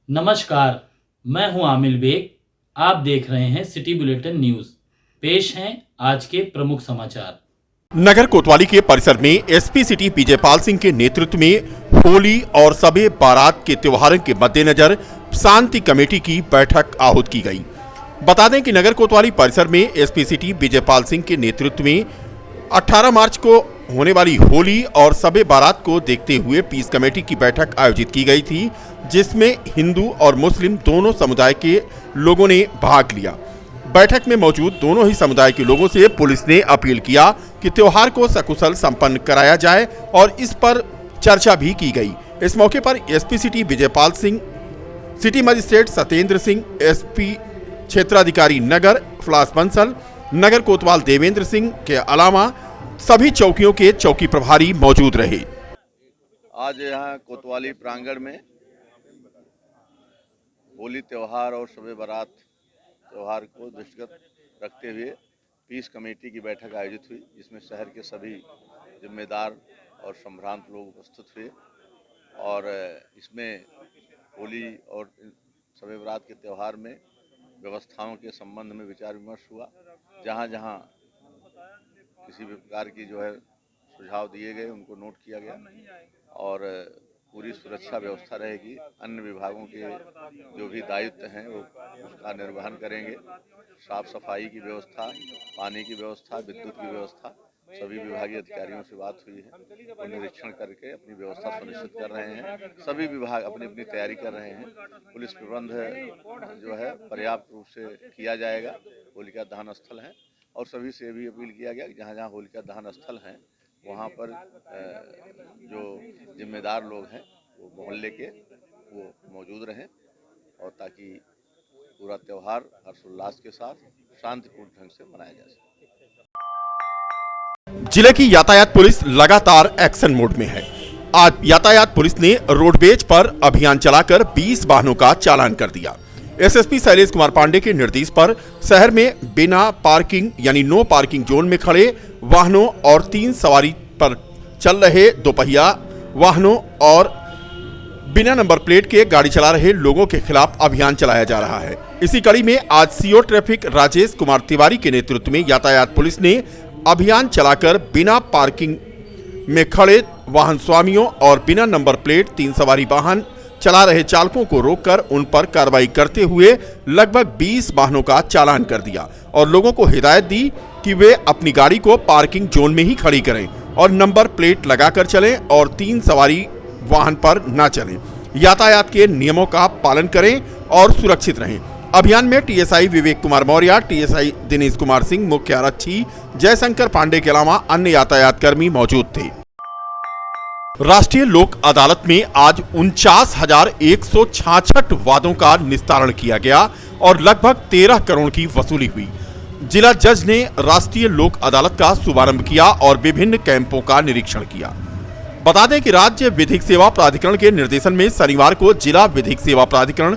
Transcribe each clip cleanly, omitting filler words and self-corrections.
नमस्कार, मैं हूं आमिर बेग। आप देख रहे हैं सिटी बुलेटिन न्यूज। पेश हैं आज के प्रमुख समाचार। नगर कोतवाली के परिसर में एसपी सिटी विजयपाल सिंह के नेतृत्व में होली और सबे बारात के त्योहारों के मद्देनजर शांति कमेटी की बैठक आहूत की गई। बता दें कि नगर कोतवाली परिसर में एसपी सिटी विजयपाल सिंह के नेतृत्व में 18 मार्च को होने वाली होली और सबे बारात को देखते हुए पीस कमेटी की बैठक आयोजित की गई थी, जिसमें हिंदू और मुस्लिम दोनों समुदाय के लोगों ने भाग लिया। बैठक में मौजूद दोनों ही समुदाय के लोगों से पुलिस ने अपील किया कि त्योहार को सकुशल संपन्न कराया जाए और इस पर चर्चा भी की गई। इस मौके पर SP city Vijaypal Singh, city magistrate Satyendra Singh, SP क्षेत्राधिकारी नगर फ्लास बंसल, नगर कोतवाल देवेंद्र सिंह के अलावा सभी चौकियों के चौकी प्रभारी मौजूद रहे। आज यहाँ कोतवाली प्रांगण में होली त्यौहार और शब बारात त्यौहार को दृष्टिगत रखते हुए पीस कमेटी की बैठक आयोजित हुई, जिसमें शहर के सभी जिम्मेदार और संभ्रांत लोग उपस्थित हुए और इसमें होली और शब बारात के त्यौहार में व्यवस्थाओं के संबंध में विचार विमर्श हुआ। जहाँ जहाँ किसी भी प्रकार की सुझाव दिए गए उनको नोट किया गया और पूरी सुरक्षा व्यवस्था रहेगी। अन्य विभागों के जो भी दायित्व हैं वो उसका निर्वहन करेंगे। साफ सफाई की व्यवस्था, पानी की व्यवस्था, विद्युत की व्यवस्था, सभी विभागीय अधिकारियों से बात हुई है। वो निरीक्षण करके अपनी व्यवस्था सुनिश्चित कर रहे हैं। सभी विभाग अपनी अपनी तैयारी कर रहे हैं। पुलिस प्रबंध पर्याप्त रूप से किया जाएगा। होलिका दहन स्थल है और सभी से भी अपील किया गया कि जहाँ जहाँ होलिका दहन स्थल हैं वहाँ पर जो जिम्मेदार लोग हैं वो मोहल्ले के वो मौजूद रहें और ताकि पूरा त्यौहार हर्षोल्लास के साथ शांतिपूर्ण ढंग से मनाया जा सके। जिले की यातायात पुलिस लगातार एक्शन मोड में है। आज यातायात पुलिस ने रोडवेज पर अभियान चलाकर 20 वाहनों का चालान कर दिया। एसएसपी शैलेश कुमार पांडे के निर्देश पर शहर में बिना पार्किंग यानी नो पार्किंग जोन में खड़े वाहनों और 3 सवारी पर चल रहे दोपहिया वाहनों और बिना नंबर प्लेट के गाड़ी चला रहे लोगों के खिलाफ अभियान चलाया जा रहा है। इसी कड़ी में आज सीओ ट्रैफिक राजेश कुमार तिवारी के नेतृत्व में यातायात पुलिस ने अभियान चलाकर बिना पार्किंग में खड़े वाहन स्वामियों और बिना नंबर प्लेट 3 सवारी वाहन चला रहे चालकों को रोककर उन पर कार्रवाई करते हुए लगभग 20 वाहनों का चालान कर दिया और लोगों को हिदायत दी कि वे अपनी गाड़ी को पार्किंग जोन में ही खड़ी करें और नंबर प्लेट लगाकर चलें और 3 सवारी वाहन पर न चलें। यातायात के नियमों का पालन करें और सुरक्षित रहें। अभियान में टीएसआई विवेक कुमार मौर्य, टीएसआई दिनेश कुमार सिंह, मुख्य आरक्षी जयशंकर पांडे के अलावा अन्य यातायात कर्मी मौजूद थे। राष्ट्रीय लोक अदालत में आज 49,166 वादों का निस्तारण किया गया और लगभग 13 करोड़ की वसूली हुई। जिला जज ने राष्ट्रीय लोक अदालत का शुभारंभ किया और विभिन्न कैंपों का निरीक्षण किया। बता दें कि राज्य विधिक सेवा प्राधिकरण के निर्देशन में शनिवार को जिला विधिक सेवा प्राधिकरण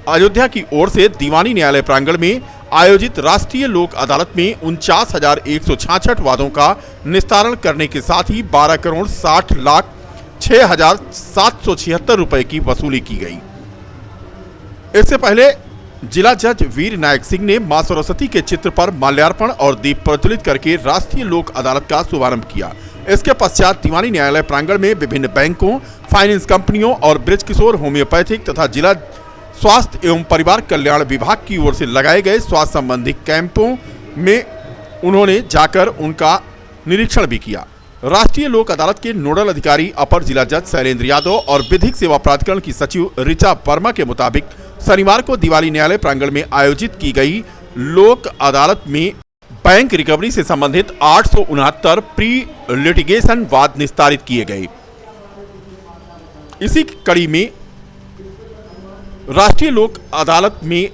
अयोध्या की ओर से दीवानी न्यायालय प्रांगण में आयोजित राष्ट्रीय लोक अदालत में 49,166 वादों का निस्तारण करने के साथ ही 12,60,06,776 रुपए की वसूली की गई। इससे पहले जिला जज वीर नायक सिंह ने मां सरस्वती के चित्र पर माल्यार्पण और दीप प्रज्वलित करके राष्ट्रीय लोक अदालत का शुभारंभ किया। इसके पश्चात दीवानी न्यायालय प्रांगण में विभिन्न बैंकों, फाइनेंस कंपनियों और बृजकिशोर होम्योपैथिक तथा जिला स्वास्थ्य एवं परिवार कल्याण विभाग की ओर से लगाए गए स्वास्थ्य संबंधी कैंपों में उन्होंने जाकर उनका निरीक्षण भी किया। राष्ट्रीय लोक अदालत के नोडल अधिकारी अपर जिला जज शैलेंद्र यादव और विधिक सेवा प्राधिकरण की सचिव ऋचा वर्मा के मुताबिक शनिवार को दीवानी न्यायालय प्रांगण में आयोजित की गई लोक अदालत में बैंक रिकवरी से संबंधित 869 प्री लिटिगेशन वाद निस्तारित किए गए। इसी कड़ी में राष्ट्रीय लोक अदालत में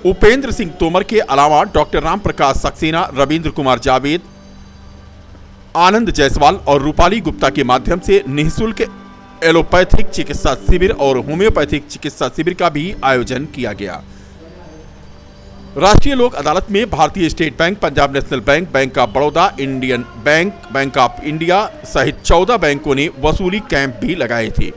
उपेंद्र सिंह तोमर के अलावा डॉक्टर राम प्रकाश सक्सेना, रविंद्र कुमार जावेद, आनंद जायसवाल और रूपाली गुप्ता के माध्यम से निःशुल्क एलोपैथिक चिकित्सा शिविर और होम्योपैथिक चिकित्सा शिविर का भी आयोजन किया गया। राष्ट्रीय लोक अदालत में भारतीय state bank, Punjab national bank, bank of Baroda, Indian bank, bank of India सहित 14 बैंकों ने वसूली कैंप भी लगाए थे।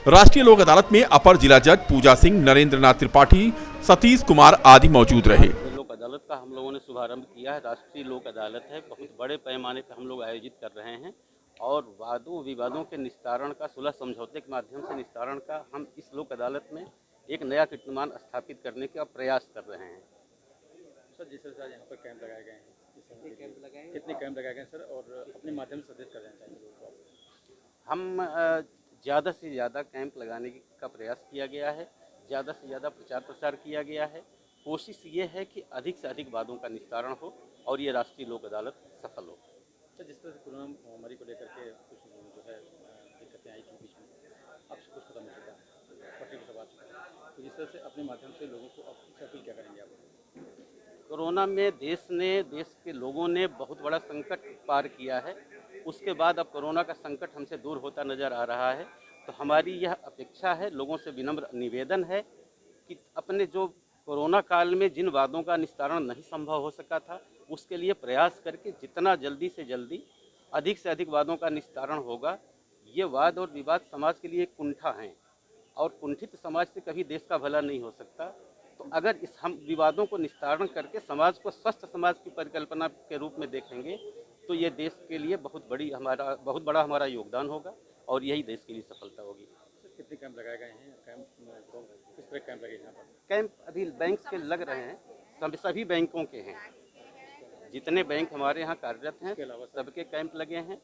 राष्ट्रीय लोक अदालत में अपर जिला जज पूजा सिंह, नरेंद्र नाथ त्रिपाठी, सतीश कुमार आदि मौजूद रहे। लोक अदालत का हम लोगों ने शुभारंभ किया है। राष्ट्रीय लोक अदालत है, बहुत बड़े पैमाने पर हम लोग आयोजित कर रहे हैं और वादों विवादों के निस्तारण का, सुलह समझौते के माध्यम से निस्तारण का हम इस लोक अदालत में एक नया कीर्तिमान स्थापित करने का प्रयास कर रहे हैं। सर, जिस तरह से यहाँ पर कैंप लगाए गए हैं, कितने कैंप लगाए गए सर, और अपने माध्यम से संदेश कर देना चाहिए लोगों को? हम ज़्यादा से ज़्यादा कैंप लगाने का प्रयास किया गया है, ज़्यादा से ज़्यादा प्रचार प्रसार किया गया है। कोशिश ये है कि अधिक से अधिक वादों का निस्तारण हो और ये राष्ट्रीय लोक अदालत सफल हो। सर, जिस तरह से कोरोना महामारी को लेकर के कुछ जो है दिक्कतें आई थी बीच में, अब सब कुछ खत्म हो चुका है, पटरी पर सब आ चुका है, तो जिस तरह से अपने माध्यम से लोगों को अपील क्या करेंगे आप? कोरोना में देश के लोगों ने बहुत बड़ा संकट पार किया है। उसके बाद अब कोरोना का संकट हमसे दूर होता नज़र आ रहा है, तो हमारी यह अपेक्षा है, लोगों से विनम्र निवेदन है कि अपने जो कोरोना काल में जिन वादों का निस्तारण नहीं संभव हो सका था, उसके लिए प्रयास करके जितना जल्दी से जल्दी अधिक से अधिक वादों का निस्तारण होगा। ये वाद और विवाद समाज के लिए कुंठा हैं और कुंठित समाज से कभी देश का भला नहीं हो सकता। तो अगर हम विवादों को निस्तारण करके समाज को स्वस्थ समाज की परिकल्पना के रूप में देखेंगे तो ये देश के लिए बहुत बड़ा हमारा योगदान होगा और यही देश के लिए सफलता होगी। कितने कैंप लगाए गए हैं? किस तरह कैंप लगे यहाँ पर? कैंप अभी बैंक के लग रहे हैं, सभी बैंकों के हैं, जितने बैंक हमारे यहाँ कार्यरत हैं सबके कैंप लगे हैं।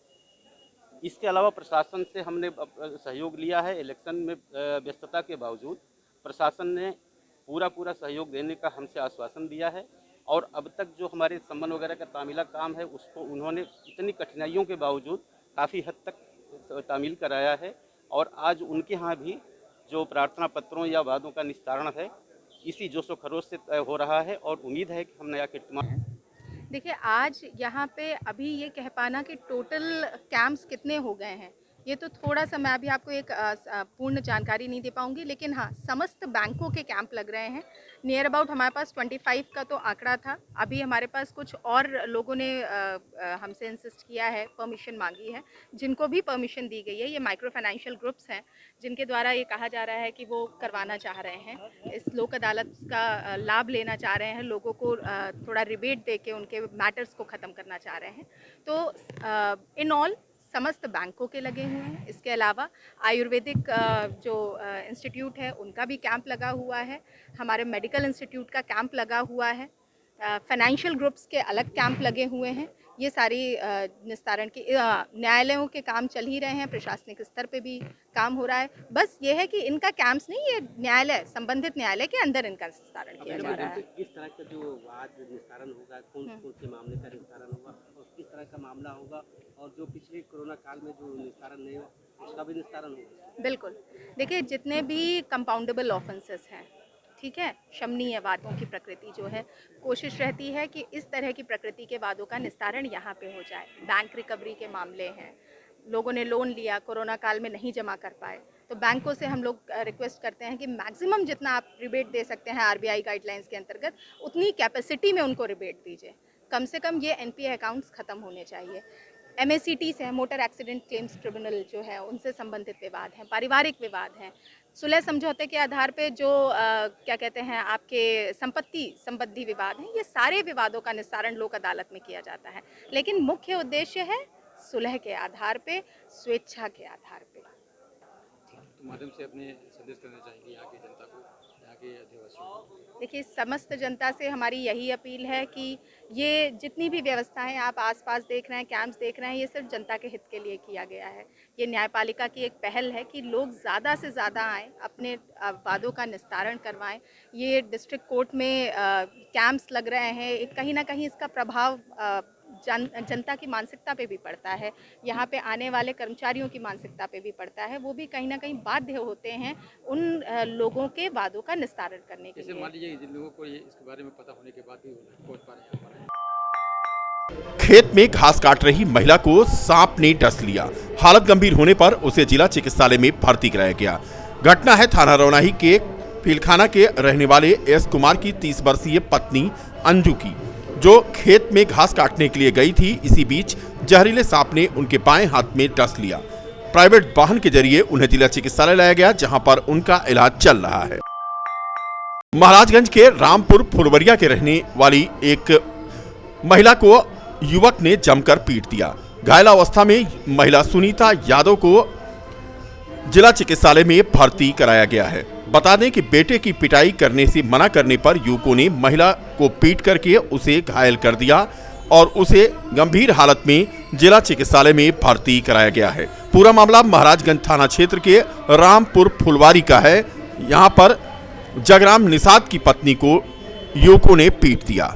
इसके अलावा प्रशासन से हमने सहयोग लिया है। इलेक्शन में व्यस्तता के बावजूद प्रशासन ने पूरा सहयोग देने का हमसे आश्वासन दिया है और अब तक जो हमारे सम्मान वगैरह का तामीला काम है उसको उन्होंने इतनी कठिनाइयों के बावजूद काफ़ी हद तक तामील कराया है और आज उनके यहाँ भी जो प्रार्थना पत्रों या वादों का निस्तारण है इसी जोशो खरोश से तय हो रहा है और उम्मीद है कि हम नया कीर्तिमान। देखिए, आज यहाँ पे अभी ये कह पाना कि टोटल कैंप्स कितने हो गए हैं ये तो थोड़ा सा मैं अभी आपको एक पूर्ण जानकारी नहीं दे पाऊँगी, लेकिन हाँ, समस्त बैंकों के कैंप लग रहे हैं। नियर अबाउट हमारे पास 25 का तो आंकड़ा था। अभी हमारे पास कुछ और लोगों ने हमसे इंसिस्ट किया है, परमिशन मांगी है, जिनको भी परमिशन दी गई है। ये माइक्रो फाइनेंशियल ग्रुप्स हैं जिनके द्वारा ये कहा जा रहा है कि वो करवाना चाह रहे हैं, इस लोक अदालत का लाभ लेना चाह रहे हैं, लोगों को थोड़ा रिबेट दे के उनके मैटर्स को ख़त्म करना चाह रहे हैं। तो इन ऑल समस्त बैंकों के लगे हुए हैं। इसके अलावा आयुर्वेदिक जो इंस्टीट्यूट है उनका भी कैंप लगा हुआ है, हमारे मेडिकल इंस्टीट्यूट का कैंप लगा हुआ है, फाइनेंशियल ग्रुप्स के अलग कैंप लगे हुए हैं। ये सारी निस्तारण के न्यायालयों के काम चल ही रहे हैं, प्रशासनिक स्तर पे भी काम हो रहा है। बस ये है कि इनका कैंप्स नहीं, ये न्यायालय, संबंधित न्यायालय के अंदर इनका निस्तारण किया जा रहा है। किस तरह का जो वाद निस्तारण होगा, कौन से मामले का निस्तारण होगा और किस तरह का मामला होगा, और जो पिछले कोरोना काल में जो निस्तारण नहीं हुआ उसका भी निस्तारण होगा? बिल्कुल, देखिए, जितने भी कंपाउंडेबल ऑफेंसेस हैं, ठीक है, शमनीय वादों की प्रकृति जो है, कोशिश रहती है कि इस तरह की प्रकृति के वादों का निस्तारण यहाँ पे हो जाए। बैंक रिकवरी के मामले हैं, लोगों ने लोन लिया, कोरोना काल में नहीं जमा कर पाए, तो बैंकों से हम लोग रिक्वेस्ट करते हैं कि मैक्सिमम जितना आप रिबेट दे सकते हैं आरबीआई गाइडलाइंस के अंतर्गत, उतनी कैपेसिटी में उनको रिबेट दीजिए। कम से कम ये एनपीए अकाउंट्स ख़त्म होने चाहिए। MACTs हैं, मोटर एक्सीडेंट क्लेम्स ट्रिब्यूनल जो है, उनसे संबंधित विवाद हैं, पारिवारिक विवाद हैं, सुलह समझौते के आधार पे जो क्या कहते हैं आपके संपत्ति संबंधी विवाद हैं, ये सारे विवादों का निस्तारण लोक अदालत में किया जाता है। लेकिन मुख्य उद्देश्य है सुलह के आधार पे, स्वेच्छा के आधार पे। तो माध्यम से अपने संदेश करना चाहेंगे यहाँ की जनता को, यहाँ के अधिवासियों को? देखिए, समस्त जनता से हमारी यही अपील है कि ये जितनी भी व्यवस्थाएं आप आसपास देख रहे हैं, कैंप्स देख रहे हैं, ये सिर्फ जनता के हित के लिए किया गया है। ये न्यायपालिका की एक पहल है कि लोग ज़्यादा से ज़्यादा आएँ, अपने वादों का निस्तारण करवाएं। ये डिस्ट्रिक्ट कोर्ट में कैंप्स लग रहे हैं, कहीं ना कहीं इसका प्रभाव जनता की मानसिकता पे भी पड़ता है, यहाँ पे आने वाले कर्मचारियों की मानसिकता पे भी पड़ता है। वो भी कहीं ना कहीं बाध्य होते हैं उन लोगों के वादों का निस्तारण करने के लिए। मान लीजिए जिन लोगों को ये इसके बारे में पता होने के बाद भी पहुंच पा रहे हैं। खेत में घास काट रही महिला को सांप ने डस लिया। हालत गंभीर होने पर उसे जिला चिकित्सालय में भर्ती कराया गया। घटना है थाना रौनाही के पीलखाना के रहने वाले एस कुमार की 30 वर्षीय पत्नी अंजू की, जो खेत में घास काटने के लिए गई थी। इसी बीच जहरीले सांप ने उनके बाएं हाथ में डस लिया। प्राइवेट वाहन के जरिए उन्हें जिला चिकित्सालय लाया गया, जहां पर उनका इलाज चल रहा है। महाराजगंज के रामपुर फुलवरिया के रहने वाली एक महिला को युवक ने जमकर पीट दिया। घायल अवस्था में महिला सुनीता यादव को जिला चिकित्सालय में भर्ती कराया गया है। बता दें कि बेटे की पिटाई करने से मना करने पर युवकों ने महिला को पीट करके उसे घायल कर दिया और उसे गंभीर हालत में जिला चिकित्सालय में भर्ती कराया गया है। पूरा मामला महाराजगंज थाना क्षेत्र के रामपुर फुलवारी का है। यहां पर जगराम निषाद की पत्नी को युवकों ने पीट दिया।